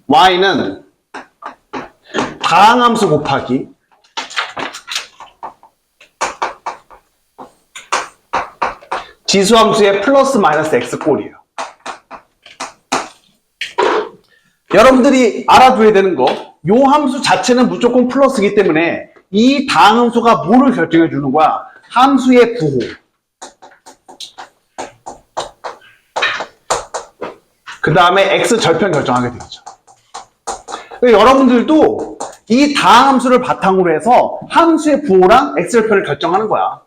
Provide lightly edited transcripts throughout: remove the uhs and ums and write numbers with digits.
y는 다항함수 곱하기 지수함수의 플러스 마이너스 x꼴이에요. 여러분들이 알아둬야 되는 거, 요 함수 자체는 무조건 플러스이기 때문에 이 다항함수가 뭐를 결정해 주는 거야? 함수의 부호. 그 다음에 x 절편 결정하게 되죠. 여러분들도 이 다항함수를 바탕으로 해서 함수의 부호랑 x 절편을 결정하는 거야.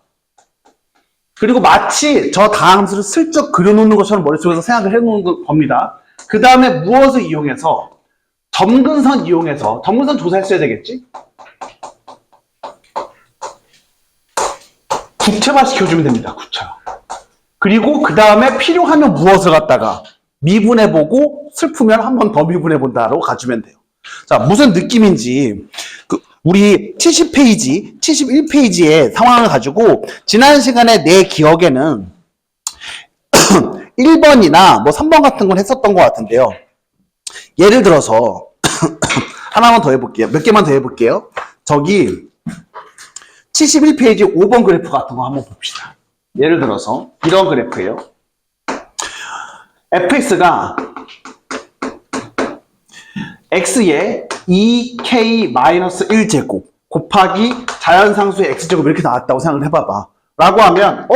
그리고 마치 저 다항함수를 슬쩍 그려놓는 것처럼 머릿속에서 생각을 해놓는 겁니다. 그 다음에 무엇을 이용해서? 점근선 이용해서, 점근선 조사했어야 되겠지? 구체화 시켜주면 됩니다. 구체화. 그리고 그 다음에 필요하면 무엇을 갖다가 미분해보고 슬프면 한 번 더 미분해본다라고 가주면 돼요. 자, 무슨 느낌인지 우리 70페이지, 71페이지의 상황을 가지고 지난 시간에 내 기억에는 1번이나 뭐 3번 같은 걸 했었던 것 같은데요. 예를 들어서 하나만 더 해볼게요. 몇 개만 더 해볼게요. 저기 71페이지 5번 그래프 같은 거 한번 봅시다. 예를 들어서 이런 그래프예요. fx가 x에 2k-1제곱 곱하기 자연상수의 x제곱 이렇게 나왔다고 생각을 해봐봐. 라고 하면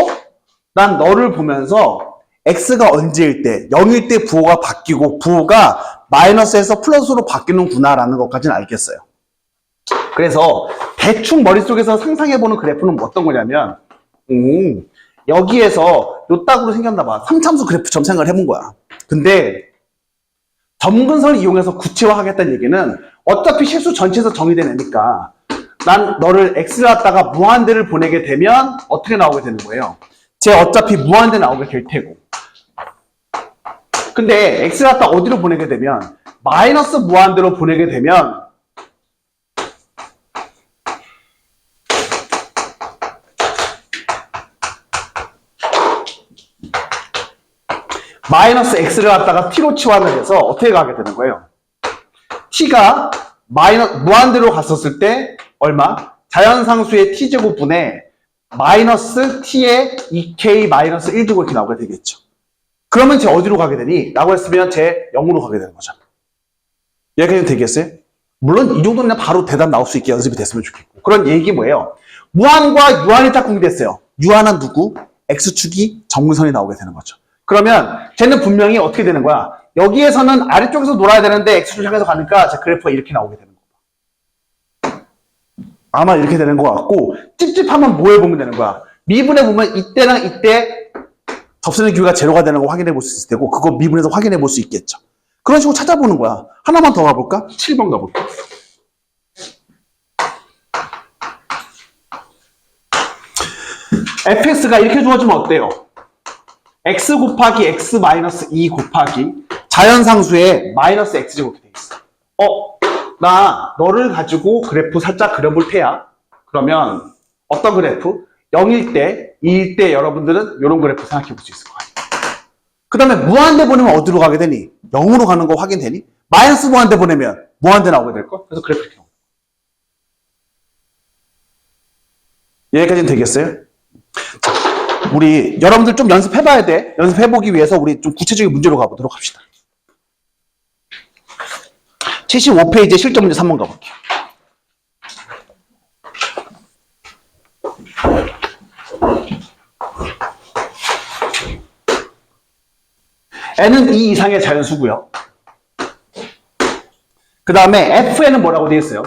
난 너를 보면서 x가 언제일 때, 0일 때 부호가 바뀌고 부호가 마이너스에서 플러스로 바뀌는구나 라는 것까지는 알겠어요. 그래서 대충 머릿속에서 상상해보는 그래프는 어떤 거냐면 여기에서 요 딱으로 생겼나 봐. 3참수 그래프처럼 생각을 해본 거야. 근데 점근선을 이용해서 구체화하겠다는 얘기는 어차피 실수 전체에서 정의된 애니까 난 너를 x를 갖다가 무한대를 보내게 되면 어떻게 나오게 되는 거예요? 쟤 어차피 무한대 나오게 될 테고. 근데 x를 갖다 어디로 보내게 되면 마이너스 무한대로 보내게 되면 마이너스 x를 갖다가 t로 치환을 해서 어떻게 가게 되는 거예요? t가 무한대로 갔었을 때 얼마? 자연상수의 t제곱분에 마이너스 t의 2k 마이너스 1제곱 이렇게 나오게 되겠죠. 그러면 쟤 어디로 가게 되니? 라고 했으면 쟤 0으로 가게 되는 거죠. 여기까지 되겠어요? 물론 이 정도는 바로 대답 나올 수 있게 연습이 됐으면 좋겠고. 그런 얘기 뭐예요? 무한과 유한이 짝꿍이 됐어요. 유한은 누구? x축이 점근선이 나오게 되는 거죠. 그러면 쟤는 분명히 어떻게 되는 거야? 여기에서는 아래쪽에서 놀아야 되는데 x축을 향해서 가니까 제 그래프가 이렇게 나오게 되는 거야. 아마 이렇게 되는 것 같고 찝찝하면 뭐 해보면 되는 거야? 미분해보면 이때랑 이때 접선의 기회가 제로가 되는 거 확인해 볼 수 있을 테고 그거 미분해서 확인해 볼 수 있겠죠. 그런 식으로 찾아보는 거야. 하나만 더 가볼까? 7번 가볼까? fx가 이렇게 주어지면 어때요? x 곱하기 x 마이너스 2 곱하기 자연상수의 마이너스 x제곱이 돼 있어. 나 너를 가지고 그래프 살짝 그려볼 테야. 그러면 어떤 그래프? 0일 때, 2일 때 여러분들은 이런 그래프 생각해 볼 수 있을 거야. 그 다음에 무한대 보내면 어디로 가게 되니? 0으로 가는 거 확인되니? 마이너스 무한대 보내면 무한대 나오게 될걸? 그래서 그래프 이렇게 나오고. 여기까지는 되겠어요? 자, 우리 여러분들 좀 연습해봐야 돼. 연습해보기 위해서 우리 좀 구체적인 문제로 가보도록 합시다. 75페이지에 실전 문제 3번 가볼게요. n은 2 이상의 자연수고요. 그 다음에 fn은 뭐라고 되어 있어요?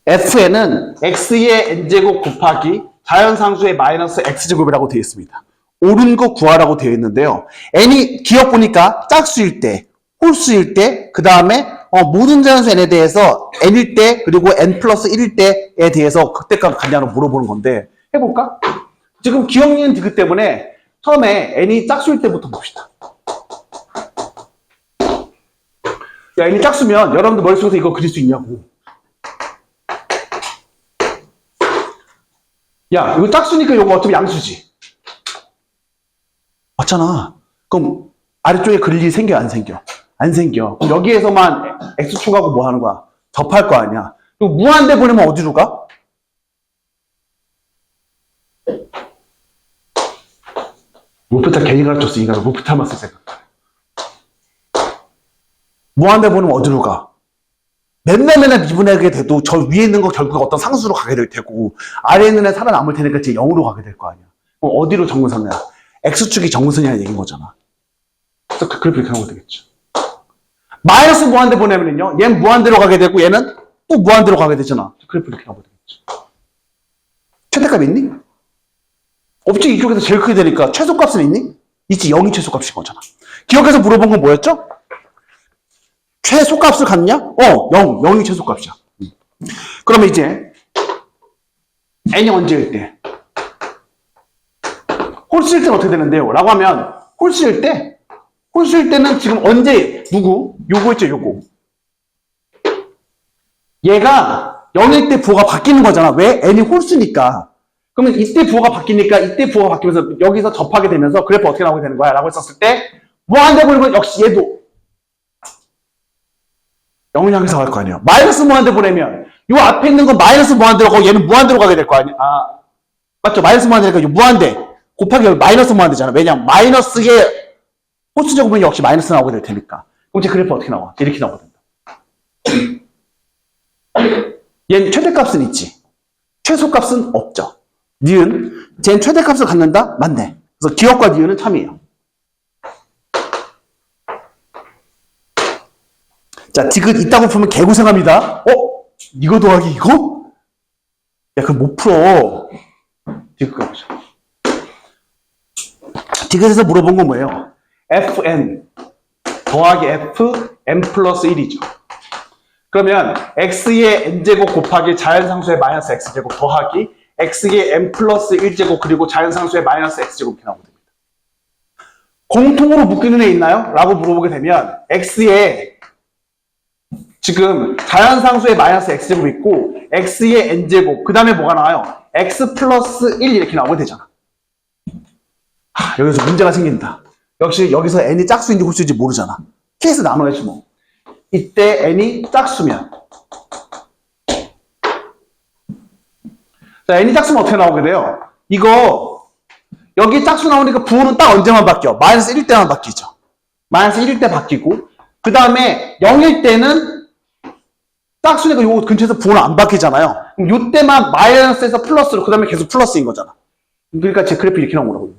fn은 x의 n제곱 곱하기 자연상수의 마이너스 x제곱이라고 되어 있습니다. 옳은 거 구하라고 되어 있는데요. n이 기억 보니까 짝수일 때, 홀수일 때, 그 다음에 모든 자연수 n에 대해서 n일 때 그리고 n 플러스 1일 때에 대해서 그때까지 갔냐고 물어보는 건데 해볼까? 지금 기억력은 디귿 때문에 처음에 n이 짝수일 때부터 봅시다. 야, n이 짝수면 여러분들 머릿속에서 이거 그릴 수 있냐고. 야, 이거 짝수니까 이거 어차피 양수지. 맞잖아. 그럼 아래쪽에 그릴 일이 생겨 안 생겨? 안 생겨. 그럼 여기에서만 x축하고 뭐 하는 거야? 접할 거 아니야. 그리고 무한대 보내면 어디로 가? 루프타 괜히 가르쳤으니까 루프타만 쓸 생각. 무한대 보내면 어디로 가? 맨날 미분하게 돼도 저 위에 있는 거 결국 어떤 상수로 가게 될 테고 아래에 있는 애 살아남을 테니까 제 0으로 가게 될 거 아니야. 그럼 어디로 정근선이야? x축이 정근선이라는 얘기인 거잖아. 그래서 그 그래프 이렇게 하면 되겠죠. 마이너스 무한대 보내면요. 얘는 무한대로 가게 되고 얘는 또 무한대로 가게 되잖아. 그래프 이렇게 하면 되겠죠. 최대값 있니? 없지. 이쪽에서 제일 크게 되니까 최소값은 있니? 있지. 0이 최소값인 거잖아. 기억해서 물어본 건 뭐였죠? 최소값을 갖냐? 0이 최소값이야. 그러면 이제 n이 언제일 때? 홀수일 때는 어떻게 되는데요? 라고 하면 홀수일 때는 지금 언제 누구? 요거 있죠, 요거. 얘가 0일 때 부호가 바뀌는 거잖아. 왜? n이 홀수니까. 그러면 이때 부호가 바뀌니까 이때 부호가 바뀌면서 여기서 접하게 되면서 그래프 어떻게 나오게 되는 거야? 라고 했었을 때 무한대 보내면 역시 얘도 0을 향해서 갈 거 아니에요. 마이너스 무한대 보내면 요 앞에 있는 건 마이너스 무한대로 가고 얘는 무한대로 가게 될 거 아니야. 맞죠? 마이너스 무한대니까 요 무한대 곱하기 여기 마이너스 무한대잖아. 왜냐면 마이너스의 홀수 제곱은 역시 마이너스 나오게 될 테니까. 그럼 제 그래프 어떻게 나와? 이렇게 나오거든요. 얘는 최대값은 있지. 최소값은 없죠. 니은, 쟤는 최대값을 갖는다? 맞네. 그래서 기억과 니은은 참이에요. 자, 디귿 있다고 풀면 개고생합니다. 이거 더하기 이거? 야, 그거 못 풀어. 디귿 가보자. 디귿에서 물어본 건 뭐예요? fn 더하기 fn 플러스 1이죠. 그러면 x의 n제곱 곱하기 자연상수의 마이너스 x제곱 더하기 x의 n 플러스 1제곱 그리고 자연상수의 마이너스 x제곱 이렇게 나오게 됩니다. 공통으로 묶이는 애 있나요? 라고 물어보게 되면 x의 지금 자연상수의 마이너스 x제곱 있고 x의 n제곱 그 다음에 뭐가 나와요? x 플러스 1 이렇게 나오게 되잖아. 여기서 문제가 생긴다. 역시 여기서 n이 짝수인지 홀수인지 모르잖아. 케이스 나눠야지 뭐. 이때 n이 짝수면 자, n이 짝수면 어떻게 나오게 돼요? 이거 여기 짝수 나오니까 부호는 딱 언제만 바뀌어? 마이너스 1일 때만 바뀌죠. 마이너스 1일 때 바뀌고 그 다음에 0일 때는 짝수니까 요 근처에서 부호는 안 바뀌잖아요. 그럼 요때만 마이너스에서 플러스로 그 다음에 계속 플러스인 거잖아. 그러니까 제 그래프 이렇게 나오더라고요.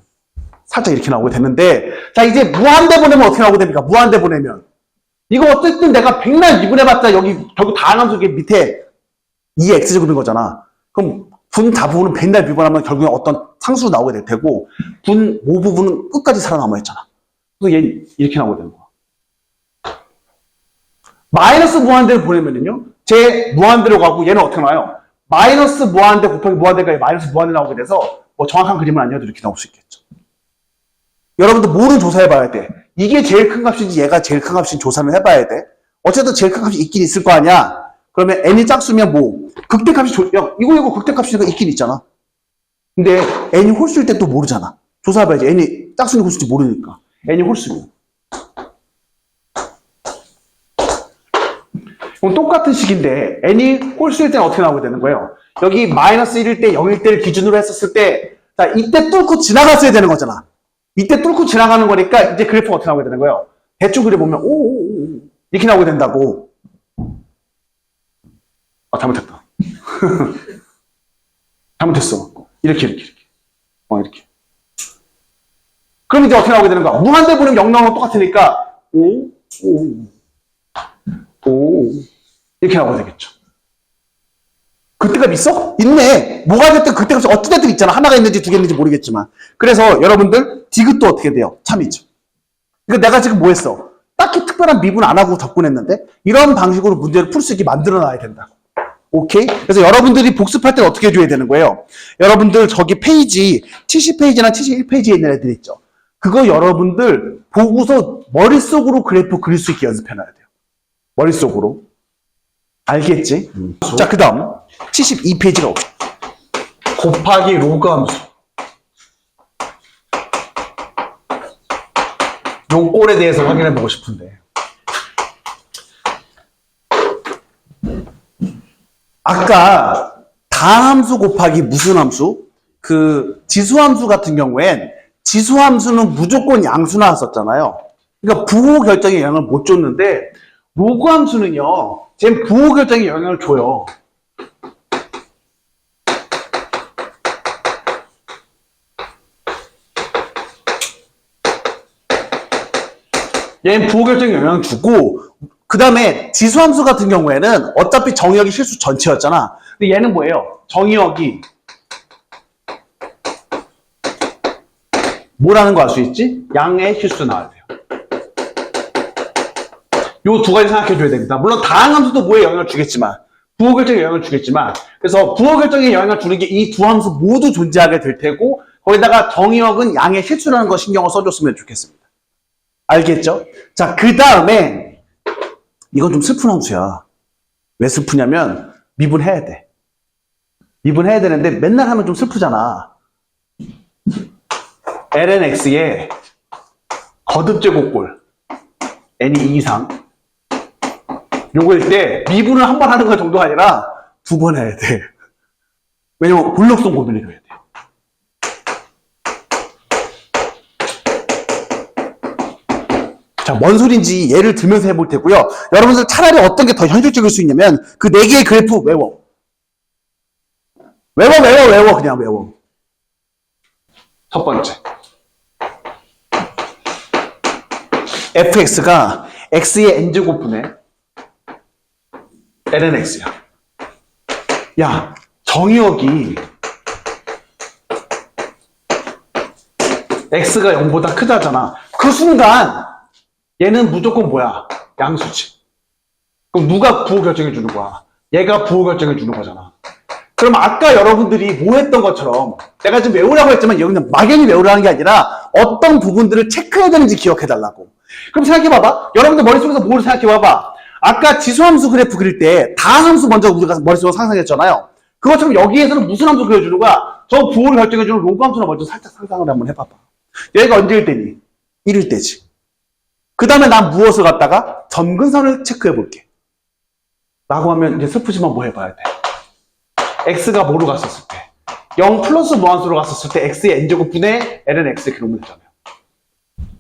살짝 이렇게 나오게 되는데 자 이제 무한대 보내면 어떻게 나오게 됩니까? 무한대 보내면 이거 어쨌든 내가 백날 미분해봤자 여기 결국 다항함수 밑에 2의 x제곱인 거잖아. 그럼 분 다부분은 백날 미분하면 결국에 어떤 상수로 나오게 될 테고 분 모부분은 끝까지 살아남아 있잖아. 그래서 얘 이렇게 나오게 되는 거야. 마이너스 무한대를 보내면은요 제 무한대로 가고 얘는 어떻게 나와요? 마이너스 무한대 곱하기 무한대가 마이너스 무한대 나오게 돼서 뭐 정확한 그림은 아니어도 이렇게 나올 수 있겠죠. 여러분들 뭐를 조사해봐야 돼? 이게 제일 큰 값인지 얘가 제일 큰 값인지 조사를 해봐야 돼. 어쨌든 제일 큰 값이 있긴 있을 거 아니야. 그러면 n이 짝수면 뭐 극대값이 이거 극대값이니까 있긴 있잖아. 근데 n이 홀수일 때 또 모르잖아. 조사해봐야지. n이 짝수인지 홀수인지 모르니까. n이 홀수면. 그럼 똑같은 식인데 n이 홀수일 때는 어떻게 나오게 되는 거예요? 여기 마이너스 1일 때 0일 때를 기준으로 했었을 때 자 이때 뚫고 지나갔어야 되는 거잖아. 이때 뚫고 지나가는 거니까 이제 그래프가 어떻게 나오게 되는 거예요? 대충 그려보면 이렇게 나오게 된다고. 잘못했다. 잘못했어. 이렇게. 이렇게. 그럼 이제 어떻게 나오게 되는 거야? 무한대 보내면 0 나오는 거 똑같으니까 5 이렇게 나오게 되겠죠. 그때값 있어? 있네. 뭐가 됐든 그때값이 어찌됐든 있잖아. 하나가 있는지 두 개 있는지 모르겠지만. 그래서 여러분들 디귿도 어떻게 돼요? 참이죠. 그러니까 내가 지금 뭐 했어? 딱히 특별한 미분 안 하고 접근했는데 이런 방식으로 문제를 풀 수 있게 만들어 놔야 된다. 오케이? 그래서 여러분들이 복습할 때는 어떻게 해줘야 되는 거예요? 여러분들 저기 페이지 70페이지나 71페이지에 있는 애들 있죠? 그거 여러분들 보고서 머릿속으로 그래프 그릴 수 있게 연습해놔야 돼요. 머릿속으로. 알겠지? 자, 그 다음 72페이지가 없어. 곱하기 로그 함수. 요 꼴에 대해서 확인해보고 싶은데 아까 다함수 곱하기 무슨 함수? 그 지수함수 같은 경우엔 지수함수는 무조건 양수 나왔었잖아요. 그러니까 부호 결정에 영향을 못 줬는데 로그 함수는요. 쟤 부호 결정에 영향을 줘요. 얘는 부호 결정에 영향을 주고 그 다음에 지수함수 같은 경우에는 어차피 정의역이 실수 전체였잖아. 근데 얘는 뭐예요? 정의역이 뭐라는 거 알 수 있지? 양의 실수 나와야 돼요. 요 두 가지 생각해 줘야 됩니다. 물론 다항함수도 뭐에 영향을 주겠지만 부호 결정에 영향을 주겠지만 그래서 부호 결정에 영향을 주는 게 이 두 함수 모두 존재하게 될 테고 거기다가 정의역은 양의 실수라는 거 신경을 써줬으면 좋겠습니다. 알겠죠? 자, 그 다음에 이건 좀 슬픈 함수야. 왜 슬프냐면 미분해야 돼. 미분해야 되는데 맨날 하면 좀 슬프잖아. lnx의 거듭제곱골 n이 2 이상 요거일 때 미분을 한 번 하는 거 정도가 아니라 두 번 해야 돼. 왜냐면 볼록성 고민을 해야 돼. 자, 뭔 소린지 예를 들면서 해볼 테고요. 여러분들 차라리 어떤 게 더 현실적일 수 있냐면 그 4개의 그래프 외워. 외워. 그냥 외워. 첫 번째. fx가 x의 n제곱분의 lnx야. 야, 정의역이 x가 0보다 크다잖아. 그 순간 얘는 무조건 뭐야? 양수지. 그럼 누가 부호 결정해 주는 거야? 얘가 부호 결정해 주는 거잖아. 그럼 아까 여러분들이 뭐 했던 것처럼 내가 지금 외우라고 했지만 여기는 막연히 외우라는 게 아니라 어떤 부분들을 체크해야 되는지 기억해 달라고. 그럼 생각해 봐봐. 여러분들 머릿속에서 뭘 생각해 봐봐. 아까 지수함수 그래프 그릴 때 다함수 먼저 우리가 머릿속으로 상상했잖아요. 그것처럼 여기에서는 무슨 함수 그려주는 거야? 저 부호를 결정해 주는 로그 함수나 먼저 살짝 상상을 한번 해봐봐. 얘가 언제일 때니? 1일 때지. 그 다음에 난 무엇을 갖다가 점근선을 체크해 볼게. 라고 하면 이제 슬프지만 뭐 해봐야 돼? x가 뭐로 갔었을 때? 0 플러스 무한수로 갔었을 때 x의 n제곱분의 ln x의 기록물 되잖아요.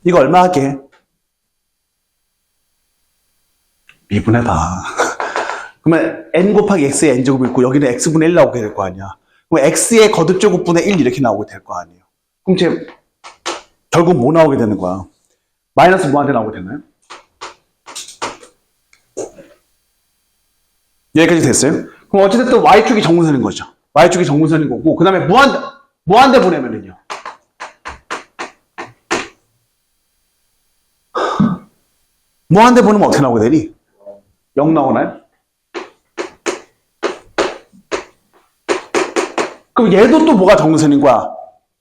이거 얼마 하게? 미분해봐. 그러면 n 곱하기 x의 n제곱이 있고 여기는 x분의 1 나오게 될 거 아니야. 그럼 x의 거듭제곱분의 1 이렇게 나오게 될 거 아니에요. 그럼 쟤 결국 뭐 나오게 되는 거야? 마이너스 무한대 나오게 되나요? 여기까지 됐어요? 그럼 어찌됐든 y축이 정근선인 거죠. y축이 정근선인 거고 그 다음에 무한대 보내면은요. 무한대 보내면 어떻게 나오게 되니? 0 나오나요? 그럼 얘도 또 뭐가 정근선인 거야?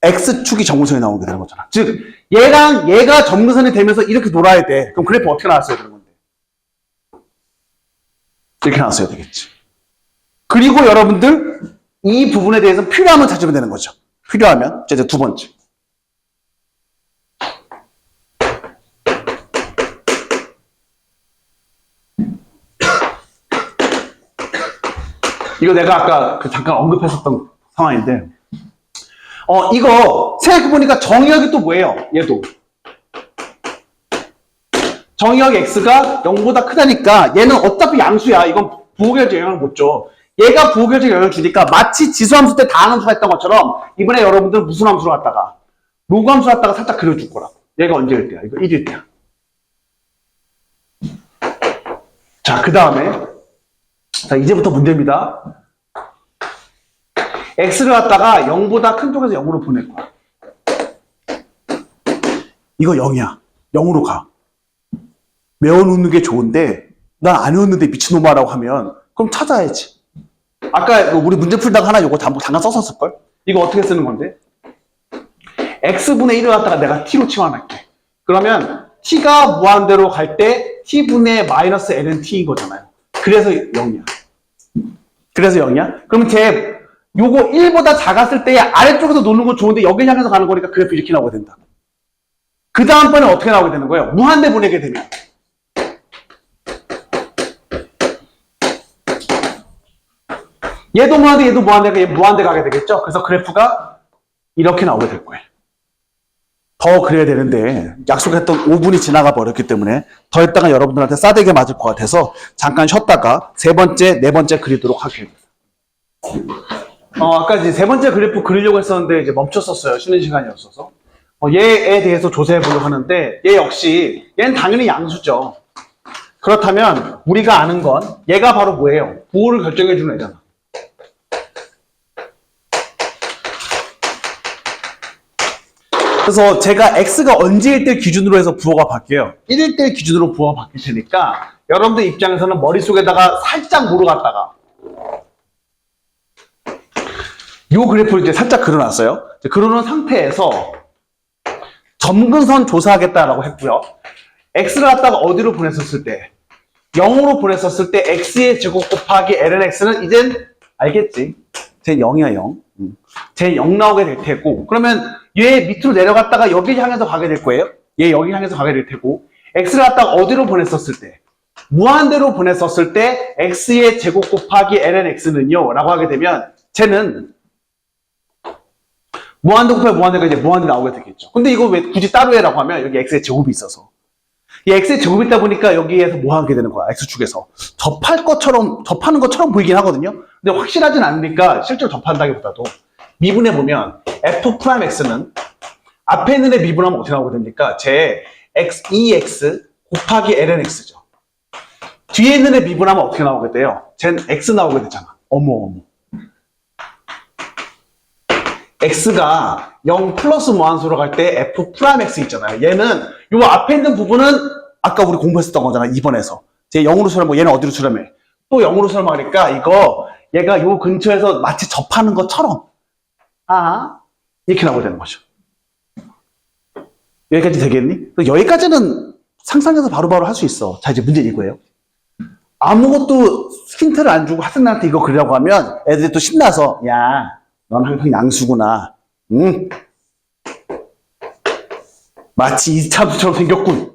x축이 정근선이 나오게 되는 거잖아. 즉 얘랑 얘가 정근선이 되면서 이렇게 돌아야 돼. 그럼 그래프 어떻게 나왔어야 되는 건데? 이렇게 나왔어야 되겠지. 그리고 여러분들 이 부분에 대해서 필요하면 찾으면 되는 거죠. 필요하면 이제 두 번째. 이거 내가 아까 잠깐 언급했었던 상황인데 이거 생각해보니까 정의역이 또 뭐예요? 얘도 정의역 x가 0보다 크다니까 얘는 어차피 양수야. 이건 부호결정 영향을 못 줘. 얘가 부호결정 영향을 주니까 마치 지수함수 때 다항함수가 했던 것처럼 이번에 여러분들은 무슨 함수로 갔다가 로그 함수로 갔다가 살짝 그려줄 거라고. 얘가 언제일 때야? 이거 1일 때야. 자, 그 다음에 자 이제부터 문제입니다. x를 갖다가 0보다 큰 쪽에서 0으로 보낼 거야. 이거 0이야. 0으로 가. 외워놓는 게 좋은데 난 안 외웠는데 미친놈아라고 하면 그럼 찾아야지. 아까 우리 문제 풀다가 하나 요거 잠깐 썼었을걸? 이거 어떻게 쓰는 건데? x분의 1을 갖다가 내가 t로 치환할게. 그러면 t가 무한대로 갈 때 t분의 마이너스 n은 t인 거잖아요. 그래서 0이야. 그래서 0이야? 그러면 쟤 요거 1보다 작았을 때 아래쪽에서 노는 건 좋은데 여기를 향해서 가는 거니까 그래프 이렇게 나오게 된다. 그 다음번에 어떻게 나오게 되는 거예요? 무한대 보내게 되면 얘도 무한대, 얘도 무한대가 얘 무한대 가게 되겠죠? 그래서 그래프가 이렇게 나오게 될 거예요. 더 그래야 되는데 약속했던 5분이 지나가 버렸기 때문에 더 했다가 여러분들한테 싸대게 맞을 것 같아서 잠깐 쉬었다가 세 번째, 네 번째 그리도록 할게요. 아까 이제 세 번째 그래프 그리려고 했었는데 이제 멈췄었어요. 쉬는 시간이었어서. 얘에 대해서 조사해 보려고 하는데 얘 역시 얘는 당연히 양수죠. 그렇다면 우리가 아는 건 얘가 바로 뭐예요? 부호를 결정해 주는 애잖아. 그래서 제가 x가 언제일 때 기준으로 해서 부호가 바뀌어요. 1일 때 기준으로 부호가 바뀔 테니까 여러분들 입장에서는 머릿속에다가 살짝 몰아갔다가 이 그래프를 이제 살짝 그려놨어요. 그려놓은 상태에서 점근선 조사하겠다라고 했고요. x를 갖다가 어디로 보냈었을 때 0으로 보냈었을 때 x의 제곱 곱하기 lnx는 이젠 알겠지. 제 0이야 0. 제 0 나오게 될 테고 그러면 얘 밑으로 내려갔다가 여기 향해서 가게 될 거예요. 얘 여기 향해서 가게 될 테고 x를 갖다가 어디로 보냈었을 때 무한대로 보냈었을 때 x의 제곱 곱하기 lnx는요 라고 하게 되면 쟤는 무한대 곱하기 무한대가 이제 무한대 나오게 되겠죠. 근데 이거 왜 굳이 따로 해라고 하면 여기 x의 제곱이 있어서 이 x의 제곱이 있다 보니까 여기에서 뭐 하게 되는 거야. x축에서 접하는 것처럼 보이긴 하거든요. 근데 확실하진 않으니까 실제로 접한다기보다도 미분해보면 f'x는 앞에 있는 애 미분하면 어떻게 나오게 됩니까? 제 ex 곱하기 lnx죠. 뒤에 있는 애 미분하면 어떻게 나오게 돼요? 쟨 x 나오게 되잖아. 어머. x가 0 플러스 무한수로 갈 때 f'x 있잖아요. 얘는 요 앞에 있는 부분은 아까 우리 공부했었던 거잖아. 2번에서. 제 0으로 수렴하고 얘는 어디로 수렴해? 또 0으로 수렴하니까 이거 얘가 요 근처에서 마치 접하는 것처럼 이렇게 나오게 되는 거죠. 여기까지 되겠니? 여기까지는 상상해서 바로바로 할 수 있어. 자, 이제 문제는 이거예요. 아무것도 힌트를 안 주고 학생들한테 이거 그리라고 하면 애들이 또 신나서 야, 넌 항상 양수구나. 응? 마치 이차함수처럼 생겼군.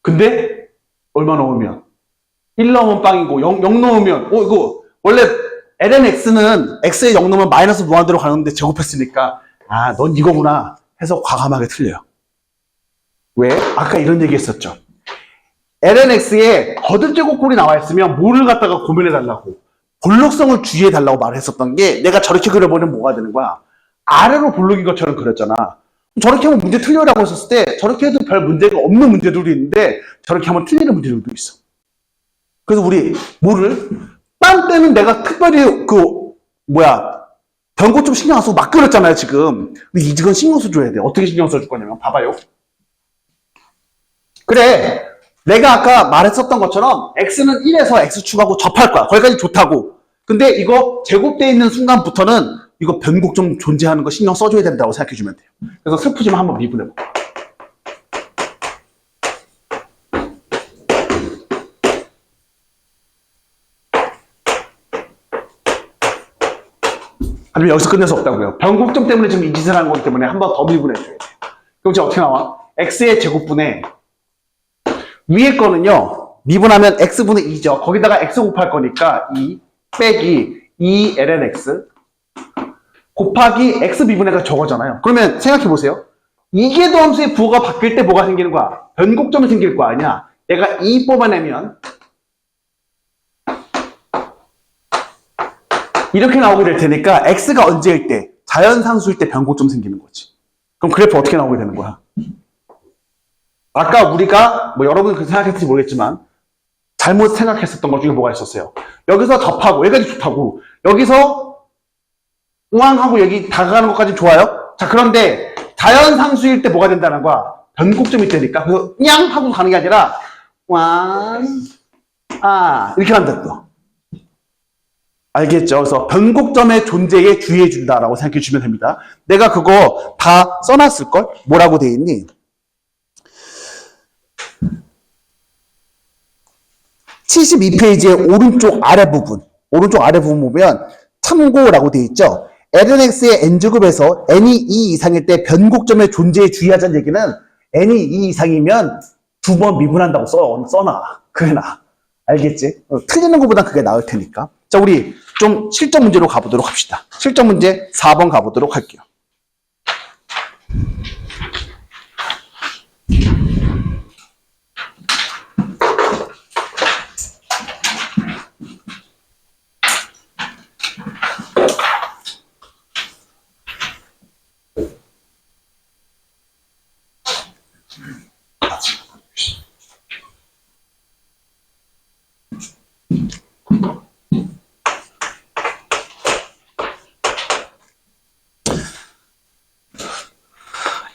근데 얼마 넣으면? 1 넣으면 빵이고 0 넣으면 이거 원래 lnx는 x에 0 넣으면 마이너스 무한대로 가는데 제곱했으니까 넌 이거구나 해서 과감하게 틀려요. 왜? 아까 이런 얘기 했었죠. lnx에 거듭제곱꼴이 나와 있으면 뭐를 갖다가 고민해 달라고 볼록성을 주의해 달라고 말을 했었던 게 내가 저렇게 그려보면 뭐가 되는 거야? 아래로 볼록인 것처럼 그렸잖아. 저렇게 하면 문제 틀려라고 했었을 때 저렇게 해도 별 문제가 없는 문제들도 있는데 저렇게 하면 틀리는 문제들도 있어. 그래서 우리 뭐를 딴 때는 내가 특별히 변고 좀 신경 안 쓰고 막 그렸잖아요 지금. 근데 이건 신경 써줘야 돼. 어떻게 신경 써줄 거냐면 봐봐요. 그래 내가 아까 말했었던 것처럼 x는 1에서 x축하고 접할 거야. 거기까지 좋다고. 근데 이거 제곱되어 있는 순간부터는 이거 변곡점 존재하는 거 신경 써줘야 된다고 생각해주면 돼요. 그래서 슬프지만 한번 미분해볼게요. 아니면 여기서 끝낼 수 없다고요. 변곡점 때문에 지금 이 짓을 하는 거기 때문에 한 번 더 미분해줘야 돼요. 그럼 이제 어떻게 나와? x의 제곱분의 위에 거는요. 미분하면 x분의 2죠. 거기다가 x 곱할 거니까 2 빼기 2lnx 곱하기 x 미분해가 저거잖아요. 그러면 생각해보세요. 이계도 함수의 부호가 바뀔 때 뭐가 생기는 거야? 변곡점이 생길 거 아니야. 얘가 2 뽑아내면 이렇게 나오게 될 테니까 x가 언제일 때? 자연상수일 때 변곡점 생기는 거지. 그럼 그래프 어떻게 나오게 되는 거야? 아까 우리가 여러분이 그렇게 생각했을지 모르겠지만 잘못 생각했었던 것 중에 뭐가 있었어요? 여기서 접하고 여기까지 좋다고 여기서 우왕하고 여기 다가가는 것까지 좋아요? 자 그런데 자연상수일 때 뭐가 된다는 거야? 변곡점이 되니까 그래서 냥 하고 가는 게 아니라 왕 이렇게 간다는 거. 알겠죠? 그래서 변곡점의 존재에 주의해 준다라고 생각해 주시면 됩니다. 내가 그거 다 써놨을걸? 뭐라고 돼 있니? 72페이지의 오른쪽 아래 부분 보면 참고라고 돼 있죠. lnx의 n제곱에서 n이 2 이상일 때 변곡점의 존재에 주의하자는 얘기는 n이 2 이상이면 2번 미분한다고 써놔. 그게 나아. 알겠지? 틀리는 것보단 그게 나을 테니까. 자, 우리 좀 실전 문제로 가보도록 합시다. 실전 문제 4번 가보도록 할게요.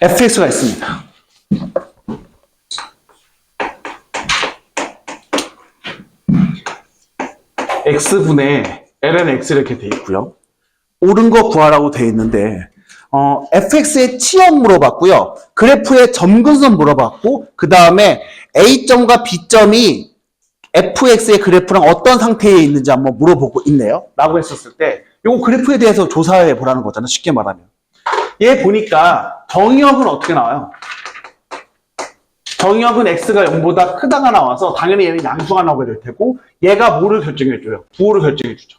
fx가 있습니다. x분의 ln x 이렇게 돼 있고요. 옳은 거 구하라고 돼 있는데 fx의 치역 물어봤고요. 그래프의 점근선 물어봤고 그 다음에 a점과 b점이 fx의 그래프랑 어떤 상태에 있는지 한번 물어보고 있네요. 라고 했었을 때 이거 그래프에 대해서 조사해 보라는 거잖아. 쉽게 말하면. 얘 보니까 정의역은 어떻게 나와요? 정의역은 x가 0보다 크다가 나와서 당연히 얘는 양수가 나오게 될 테고 얘가 뭐를 결정해줘요? 부호를 결정해주죠.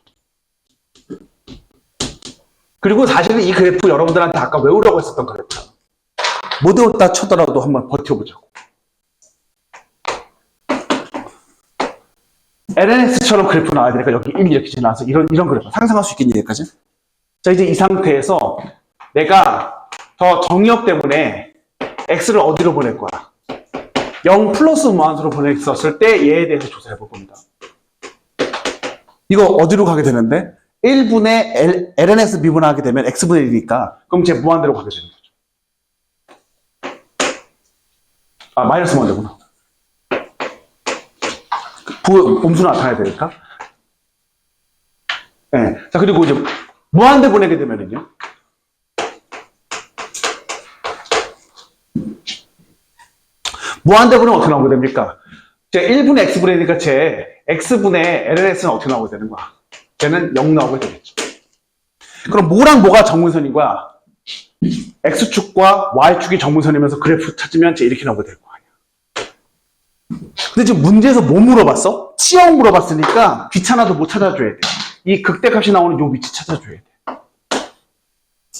그리고 사실은 이 그래프 여러분들한테 아까 외우라고 했었던 그래프야. 못 외웠다 쳐더라도 한번 버텨보자고. LNS처럼 그래프 나와야 되니까 여기 1 이렇게 지나서 이런 그래프 상상할 수 있겠니 여기까지? 자, 이제 이 상태에서 내가 저 정의역 때문에 x를 어디로 보낼 거야? 0 플러스 무한수로 보냈었을 때 얘에 대해서 조사해 볼 겁니다. 이거 어디로 가게 되는데? 1분의 lns 미분하게 되면 x분의 1이니까 그럼 제 무한대로 가게 되는 거죠. 아, 마이너스 무한대구나. 음수 나타나야 되니까. 네. 자, 그리고 이제 무한대 보내게 되면은요. 무한대 보내면 어떻게 나오게 됩니까? 제 1분의 x분의니까 제 x분의 lns는 어떻게 나오게 되는 거야? 쟤는 0 나오게 되겠죠. 그럼 뭐랑 뭐가 정문선인 거야? x축과 y축이 정문선이면서 그래프 찾으면 쟤 이렇게 나오게 될 거 아니야. 근데 지금 문제에서 뭐 물어봤어? 치역 물어봤으니까 귀찮아도 못 찾아줘야 돼. 이 극대값이 나오는 요 위치 찾아줘야 돼.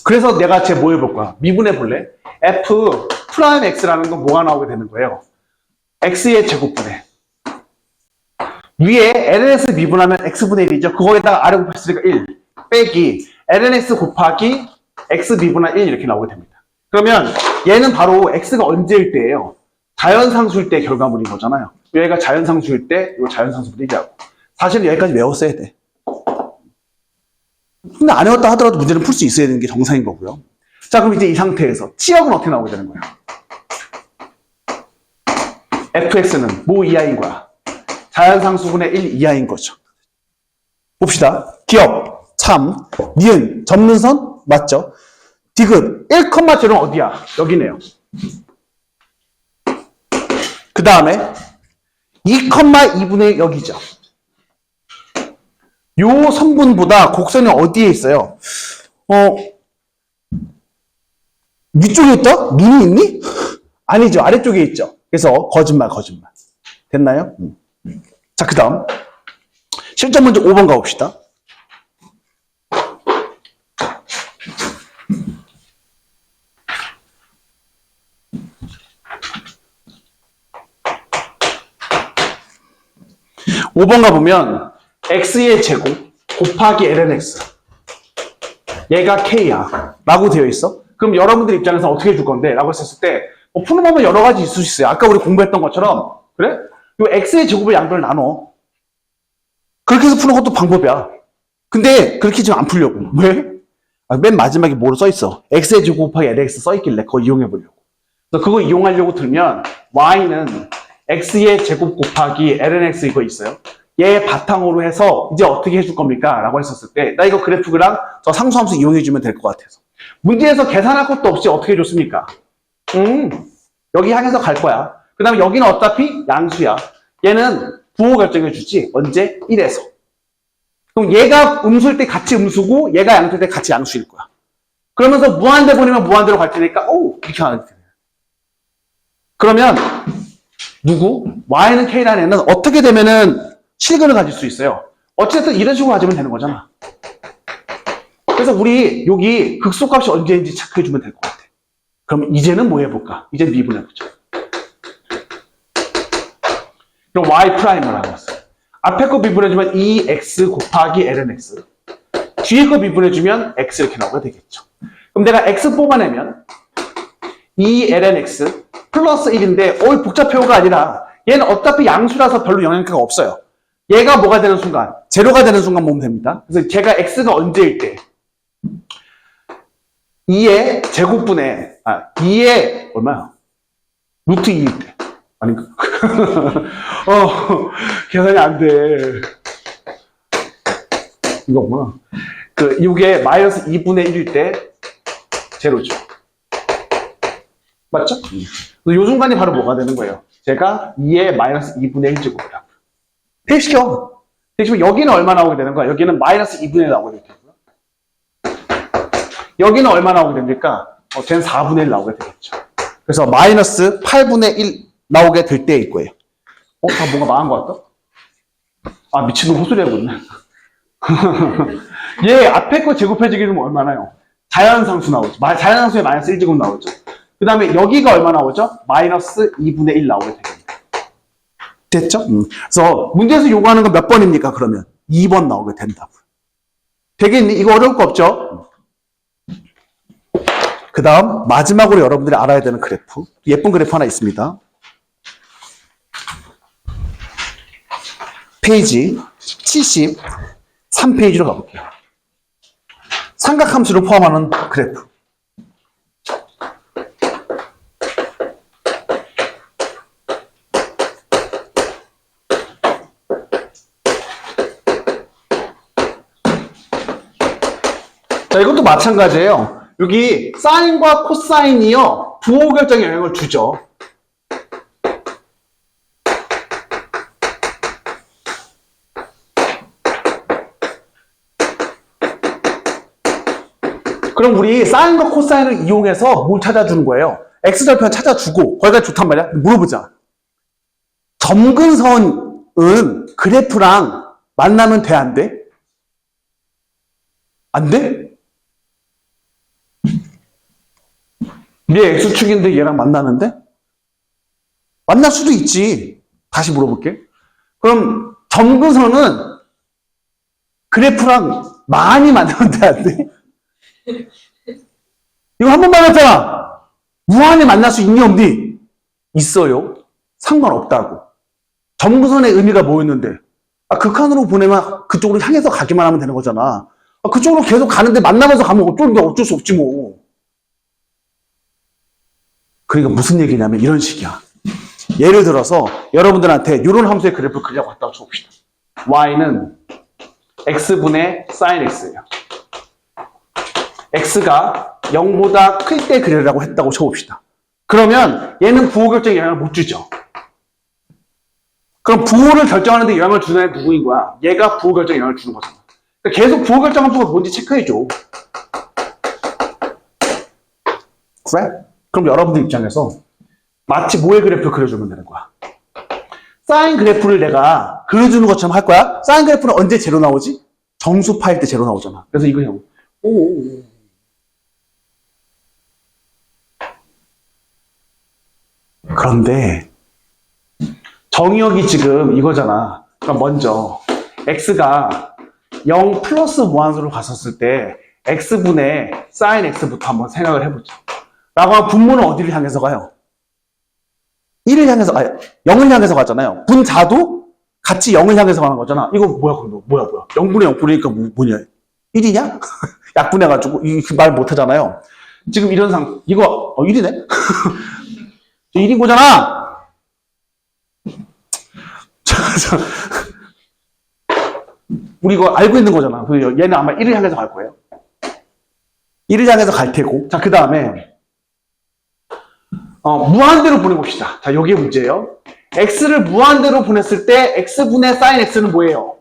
그래서 내가 쟤 뭐 해볼 거야? 미분해 볼래? f 프라임 x라는 건 뭐가 나오게 되는 거예요? x의 제곱분해. 위에 lns 미분하면 x분의 1이죠. 그거에다가 아래 곱했으니까 1 빼기 lns 곱하기 x 미분한 1 이렇게 나오게 됩니다. 그러면 얘는 바로 x가 언제일 때예요? 자연상수일 때 결과물인 거잖아요. 얘가 자연상수일 때 이거 자연상수분의 1이라고. 사실은 여기까지 외웠어야 돼. 근데 안 외웠다 하더라도 문제는 풀 수 있어야 되는 게 정상인 거고요. 자, 그럼 이제 이 상태에서 치역은 어떻게 나오게 되는 거야? fx는 뭐 이하인 거야? 자연상수분의 1 이하인 거죠. 봅시다. 기억, 참, 니은, 접는선 맞죠? 디귿 1,0는 어디야? 여기네요. 그 다음에 2,2분의 여기죠. 요 선분보다 곡선이 어디에 있어요? 위쪽에 있다? 눈이 있니? 아니죠. 아래쪽에 있죠. 그래서 거짓말. 됐나요? 자, 그 다음 실전 문제 5번 가봅시다. (5번) 가보면 x의 제곱 곱하기 lnx 얘가 k야 라고 되어 있어. 그럼 여러분들 입장에서 어떻게 줄 건데? 라고 했었을 때 푸는 방법 여러 가지 있을 수 있어요. 아까 우리 공부했던 것처럼 그래? 요 x의 제곱을 양변을 나눠. 그렇게 해서 푸는 것도 방법이야. 근데 그렇게 지금 안 풀려고. 왜? 맨 마지막에 뭐로 써있어? x의 제곱 곱하기 lx 써있길래 그거 이용해보려고. 그래서 그거 이용하려고 들면 y는 x의 제곱 곱하기 lnx 이거 있어요. 얘 바탕으로 해서 이제 어떻게 해줄 겁니까? 라고 했었을 때 나 이거 그래프랑 저 상수함수 이용해주면 될 것 같아서. 문제에서 계산할 것도 없이 어떻게 해줬습니까? 여기 향해서 갈 거야. 그 다음에 여기는 어차피 양수야. 얘는 부호 결정해주지. 언제? 1에서. 그럼 얘가 음수일 때 같이 음수고 얘가 양수일 때 같이 양수일 거야. 그러면서 무한대 보내면 무한대로 갈 테니까 이렇게 하게 돼. 그러면 누구? y는 k라는 애는 어떻게 되면은 실근을 가질 수 있어요? 어쨌든 이런 식으로 가지면 되는 거잖아. 그래서 우리 여기 극소값이 언제인지 체크해주면 될 것 같아. 그럼 이제는 뭐 해볼까? 이제 미분해보자. 그럼 y 프라임을 하고 있어. 앞에 거 미분해주면 2x 곱하기 ln x. 뒤에 거 미분해주면 x 이렇게 나오게 되겠죠. 그럼 내가 x 뽑아내면 2ln x 플러스 1인데 복잡해요가 아니라 얘는 어차피 양수라서 별로 영향가가 없어요. 얘가 뭐가 되는 순간? 제로가 되는 순간 보면 됩니다. 그래서 제가 x가 언제일 때 2의 제곱분의 2의 얼마야? 루트 2일 때 아닌가? 계산이 안 돼. 이거구나. 이게 마이너스 2분의 1일 때 제로죠. 맞죠? 요 순간이 바로 뭐가 되는 거예요? 제가 2의 마이너스 2분의 1제곱이라고. 대입시켜. 대입시키면 여기는 얼마 나오게 되는 거야? 여기는 마이너스 2분의 1 나오게 될 테고요. 여기는 얼마 나오게 됩니까? 쟤는 4분의 1 나오게 되겠죠. 그래서 마이너스 8분의 1 나오게 될 때일 거예요. 다 뭔가 망한 것 같다? 미친놈 호소리 해보네. 얘 앞에 거 제곱해주게 되면 얼마나요? 자연상수 나오죠. 자연상수에 마이너스 1제곱 나오죠. 그 다음에 여기가 얼마 나오죠? 마이너스 2분의 1 나오게 되겠네요. 됐죠? 그래서 문제에서 요구하는 건 몇 번입니까? 그러면 2번 나오게 된다고요. 되겠니? 이거 어려울 거 없죠? 그 다음 마지막으로 여러분들이 알아야 되는 그래프. 예쁜 그래프 하나 있습니다. 페이지 73페이지로 가볼게요. 삼각함수를 포함하는 그래프. 자, 이것도 마찬가지예요. 여기 사인과 코사인이요, 부호 결정에 영향을 주죠. 그럼 우리 사인과 코사인을 이용해서 뭘 찾아주는 거예요? x절편 찾아주고 거기가 좋단 말이야? 물어보자. 점근선은 그래프랑 만나면 돼, 안 돼? 안 돼? 얘 x축인데 얘랑 만나는데? 만날 수도 있지. 다시 물어볼게. 그럼 점근선은 그래프랑 많이 만나면 돼, 안 돼? 이거 한 번 말했잖아. 무한히 만날 수 있니 없니? 있어요. 상관없다고. 점근선의 의미가 뭐였는데? 극한으로 보내면 그쪽으로 향해서 가기만 하면 되는 거잖아. 그쪽으로 계속 가는데 만나면서 가면 어쩔 수 없지 뭐. 그러니까 무슨 얘기냐면 이런 식이야. 예를 들어서 여러분들한테 이런 함수의 그래프를 그리려고 갖다가 줘봅시다. y는 x분의 sin x예요. x가 0보다 클 때 그리려고 했다고 쳐봅시다. 그러면 얘는 부호 결정에 영향을 못 주죠. 그럼 부호를 결정하는 데 영향을 주는 애는 누구인 거야? 얘가 부호 결정에 영향을 주는 거잖아. 그러니까 계속 부호 결정 함수가 뭔지 체크해줘. 그래? 그럼 여러분들 입장에서 마치 뭐의 그래프를 그려주면 되는 거야? 사인 그래프를 내가 그려주는 것처럼 할 거야? 사인 그래프는 언제 제로 나오지? 정수파일 때 제로 나오잖아. 그래서 이거 형. 그런데 정의역이 지금 이거잖아. 그럼 먼저 x가 0 플러스 무한수로 갔었을 때 x분의 sin x부터 한번 생각을 해보자. 라고 하면 분모는 어디를 향해서 가요? 1을 향해서, 0을 향해서 가잖아요. 분자도 같이 0을 향해서 가는 거잖아. 이거 뭐야, 그럼 뭐야. 0분의 0 분이니까 뭐냐? 1이냐? 약분해가지고, 말 못하잖아요. 지금 이런 이거, 1이네? 1인 거잖아! 우리 이거 알고 있는 거잖아. 얘는 아마 1을 향해서 갈 거예요. 1을 향해서 갈 테고. 자, 그 다음에, 무한대로 보내봅시다. 자, 여기에 문제예요. x를 무한대로 보냈을 때 x분의 sin x는 뭐예요?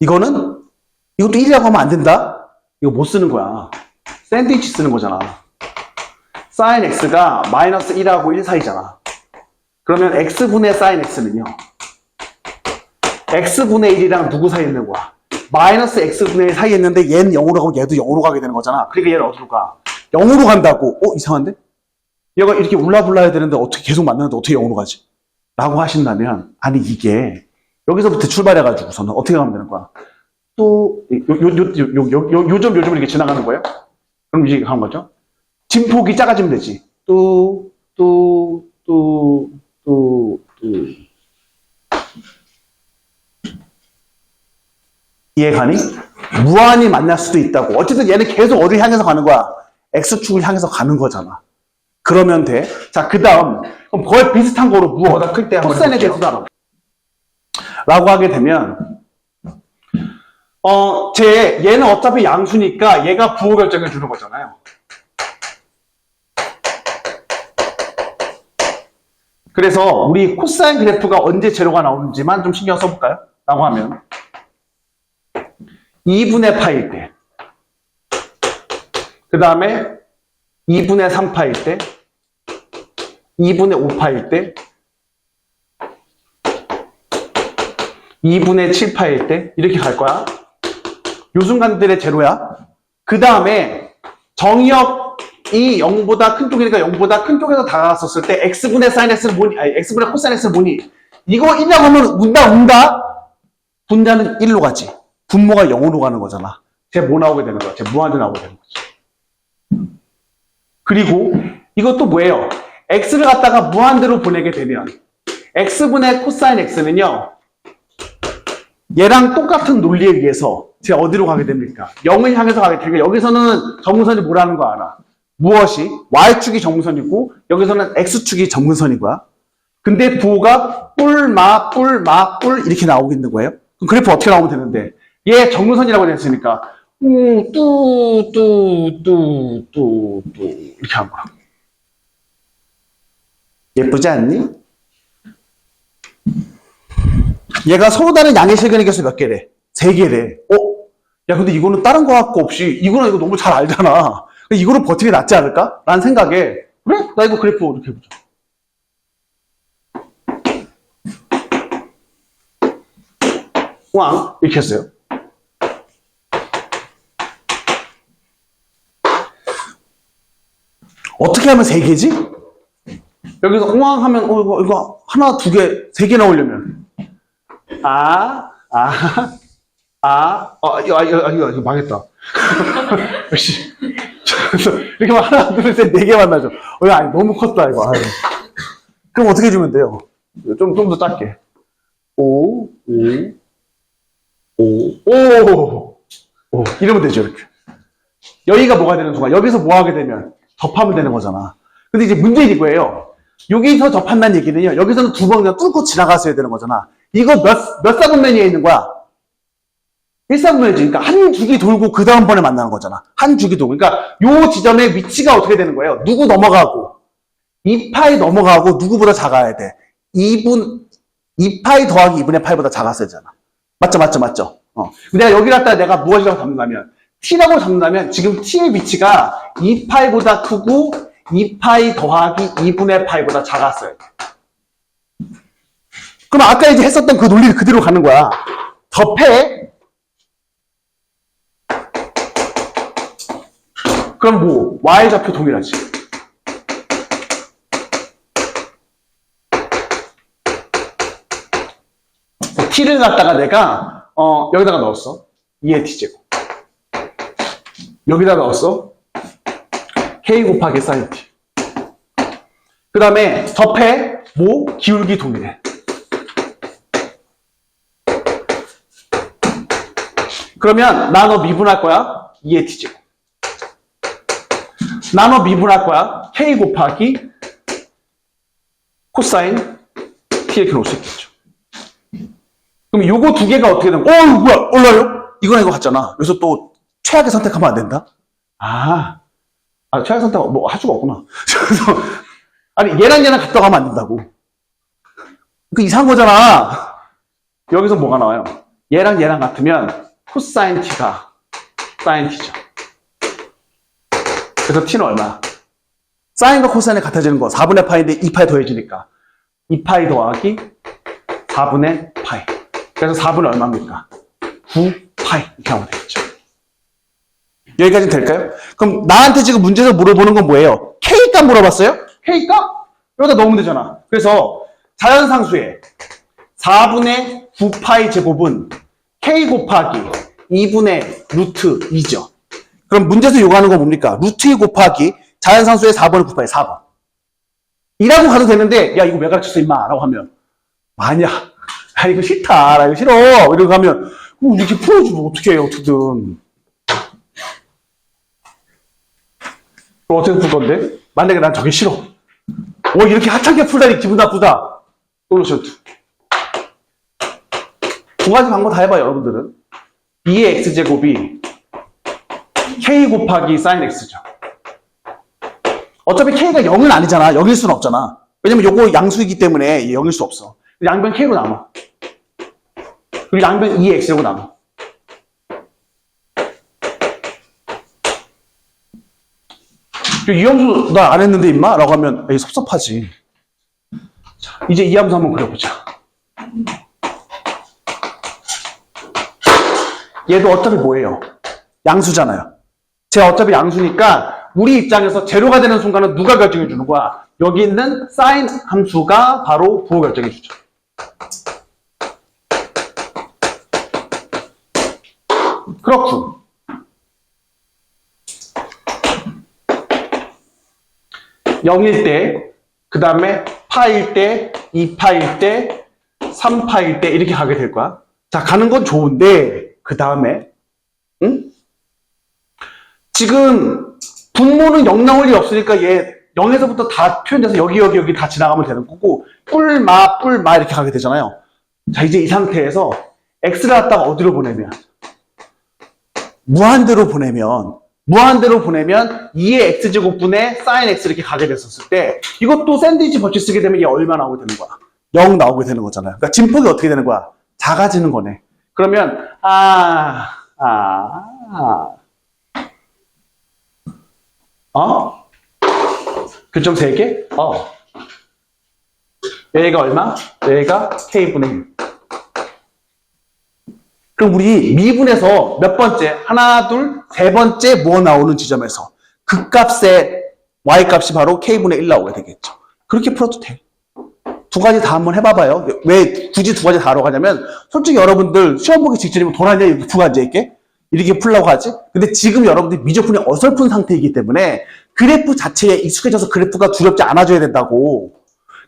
이것도 1이라고 하면 안 된다? 이거 못 쓰는 거야. 샌드위치 쓰는 거잖아. sin x가 마이너스 1하고 1 사이잖아. 그러면 x분의 sin x는요. x분의 1이랑 누구 사이에 있는 거야? 마이너스 x분의 1 사이에 있는데 얘는 0으로 가고 얘도 0으로 가게 되는 거잖아. 그러니까 얘는 어디로 가? 0으로 간다고. 이상한데? 얘가 이렇게 울라불라야 되는데 어떻게 계속 만나는데 어떻게 0으로 가지? 라고 하신다면, 아니 이게 여기서부터 출발해가지고서는 어떻게 가면 되는 거야? 또 요점 이렇게 지나가는 거예요? 그럼 이제 가는 거죠? 진폭이 작아지면 되지. 이해가니? 무한히 만날 수도 있다고. 어쨌든 얘는 계속 어디를 향해서 가는 거야? X축을 향해서 가는 거잖아. 그러면 돼. 자, 그 다음. 그럼 거의 비슷한 거로 무엇? 클 때 코사인에 대해서도 알아. 라고 하게 되면, 얘는 어차피 양수니까 얘가 부호 결정해 주는 거잖아요. 그래서 우리 코사인 그래프가 언제 제로가 나오는지만 좀 신경 써볼까요? 라고 하면 2분의 파일 때, 그 다음에 2분의 3파일 때, 2분의 5파일 때, 2분의 7파일 때 이렇게 갈 거야. 요 순간들의 제로야. 그 다음에 정의역이 0보다 큰 쪽이니까 0보다 큰 쪽에서 다가갔었을 때 x분의 사인 x는 뭐니? 아니 x분의 코사인 x는 뭐니? 이거 1이라고 하면 운다? 분자는 1로 가지. 분모가 0으로 가는 거잖아. 쟤 뭐 나오게 되는 거야? 쟤 무한대 나오게 되는 거지. 그리고 이것도 뭐예요? x를 갖다가 무한대로 보내게 되면 x분의 코사인 x는요, 얘랑 똑같은 논리에 의해서 제가 어디로 가게 됩니까? 0을 향해서 가게 되니까 여기서는 정문선이 뭐라는 거 알아? 무엇이? y축이 정문선이고 여기서는 x축이 정문선이고요. 근데 부호가 뿔 이렇게 나오고 있는 거예요. 그럼 그래프 어떻게 나오면 되는데, 얘 정문선이라고 됐으니까 이렇게 한 거야. 예쁘지 않니? 얘가 서로 다른 양의 실근의 개수 몇 개래? 3개래. 야, 근데 이거는 다른 거 갖고 없이, 이거는 이거 너무 잘 알잖아. 이거를 버티는 게 낫지 않을까? 라는 생각에, 그래? 나 이거 그래프 이렇게 해보자. 왕, 이렇게 했어요. 어떻게 하면 3개지? 여기서 옹왕 하면, 이거 하나, 2개, 3개 나오려면. 이거 망했다. 역시. 이렇게 막 하나, 둘, 셋, 4개 만나죠. 아니, 너무 컸다, 이거. 아유. 그럼 어떻게 해주면 돼요? 좀 더 작게. 5. 이러면 되죠, 이렇게. 여기가 뭐가 되는 순간, 여기서 뭐 하게 되면 접하면 되는 거잖아. 근데 이제 문제는 이거예요. 여기서 접한다는 얘기는요, 여기서는 2번 그냥 뚫고 지나갔어야 되는 거잖아. 이거 몇 사분면에 있는 거야? 1사분면이지. 그러니까 한 주기 돌고 그 다음번에 만나는 거잖아. 한 주기 돌고. 그러니까 요 지점의 위치가 어떻게 되는 거예요? 누구 넘어가고, 2파이 넘어가고 누구보다 작아야 돼. 2파이 더하기 2분의 파이보다 작았어야 되잖아. 맞죠? 내가 여기 갖다 내가 무엇이라고 잡는다면, t라고 잡는다면 지금 t의 위치가 2파이보다 크고 2파이 더하기 2분의 파이보다 작았어요. 그럼 아까 이제 했었던 그 논리를 그대로 가는 거야. 덮해. 그럼 뭐 y좌표 동일하지. t를 갖다가 내가 여기다가 넣었어. 2의 t제곱. 여기다 넣었어. k 곱하기 sin t. 그 다음에 접해, 뭐? 기울기 동일해. 그러면 나눠 미분할 거야. 2의 t제곱. 나눠 미분할 거야. k 곱하기 코사인 t 이렇게 놓을 수 있겠죠. 그럼 요거 2개가 어떻게 되면, 뭐야, 올라요? 이거랑 이거 같잖아. 여기서 또 최악의 선택하면 안 된다? 최악의 선택 뭐 할 수가 없구나. 아니, 얘랑 같다 가면 안 된다고. 그 이상한 거잖아. 여기서 뭐가 나와요? 얘랑 같으면 코사인 t가 사인 t죠. 그래서 t는 얼마? 사인과 코사인이 같아지는 거 4분의 파이인데 2파이 더해지니까 2파이 더하기 4분의 파이. 그래서 4분의 얼마입니까? 9파이. 이렇게 하면 되겠죠. 여기까지는 될까요? 그럼 나한테 지금 문제에서 물어보는 건 뭐예요? K값 물어봤어요? K값? 여기다 넣으면 되잖아. 그래서 자연상수의 4분의 9파이 제곱은 K 곱하기 2분의 루트 2죠. 그럼 문제에서 요구하는 건 뭡니까? 루트 2 곱하기 자연상수의 4분의 9파이 4번. 이라고 가도 되는데, 야, 이거 왜 가르쳤어, 임마? 라고 하면, 아니야. 아, 이거 싫다. 나 이거 싫어. 이러고 가면, 이렇게 풀어주면 어떻게 해요, 어떻게든. 그럼 어떻게 풀 건데? 만약에 난 저게 싫어. 이렇게 하찮게 풀다니 기분 나쁘다. 솔루션 2. 두 가지 방법 다 해봐요, 여러분들은. 2의 x제곱이 k 곱하기 sin x죠. 어차피 k가 0은 아니잖아. 0일 수는 없잖아. 왜냐면 요거 양수이기 때문에 0일 수 없어. 양변 k로 남아. 그리고 양변 2의 x라고 남아. 이 함수 나 안 했는데 임마? 라고 하면 에이, 섭섭하지. 자, 이제 이 함수 한번 그려보자. 얘도 어차피 뭐예요? 양수잖아요. 제가 어차피 양수니까 우리 입장에서 제로가 되는 순간은 누가 결정해 주는 거야? 여기 있는 sin 함수가 바로 부호 결정해 주죠. 그렇군. 0일 때, 그 다음에 파일 때, 2파일 때, 3파일 때 이렇게 가게 될 거야. 자, 가는 건 좋은데 그 다음에 응? 지금 분모는 0 나올 일이 없으니까 얘 0에서부터 다 표현돼서 여기 다 지나가면 되는 거고 뿔마 이렇게 가게 되잖아요. 자, 이제 이 상태에서 x를 갖다가 어디로 보내면 무한대로 보내면 2의 x제곱분의 sin x 이렇게 가게 됐었을 때 이것도 샌드위치 법칙 쓰게 되면 얘 얼마 나오게 되는 거야? 0 나오게 되는 거잖아요. 그러니까 진폭이 어떻게 되는 거야? 작아지는 거네. 그러면 교점 3개? 얘가 얼마? 얘가 k분의 1. 그럼 우리 미분에서 몇 번째? 하나, 둘, 세 번째 뭐 나오는 지점에서 그 값의 y값이 바로 k분의 1 나오게 되겠죠. 그렇게 풀어도 돼. 두 가지 다 한번 해봐봐요. 왜 굳이 두 가지 다 하러 가냐면 솔직히 여러분들 시험 보기 직전이면 돈 아니야 이렇게 풀고 앉아있게? 이렇게 풀려고 하지? 근데 지금 여러분들이 미적분이 어설픈 상태이기 때문에 그래프 자체에 익숙해져서 그래프가 두렵지 않아져야 된다고.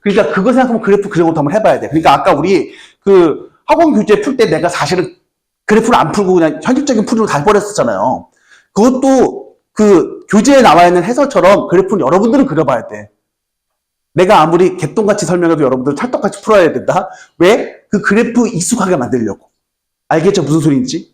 그러니까 그거 생각하면 그래프 그려고도 한번 해봐야 돼. 그러니까 아까 우리 그 학원 교재 풀 때 내가 사실은 그래프를 안 풀고 그냥 현실적인 풀이로 다 해버렸었잖아요. 그것도 그 교재에 나와 있는 해설처럼 그래프는 여러분들은 그려봐야 돼. 내가 아무리 개똥같이 설명해도 여러분들 찰떡같이 풀어야 된다. 왜? 그 그래프 익숙하게 만들려고. 알겠죠? 무슨 소리인지?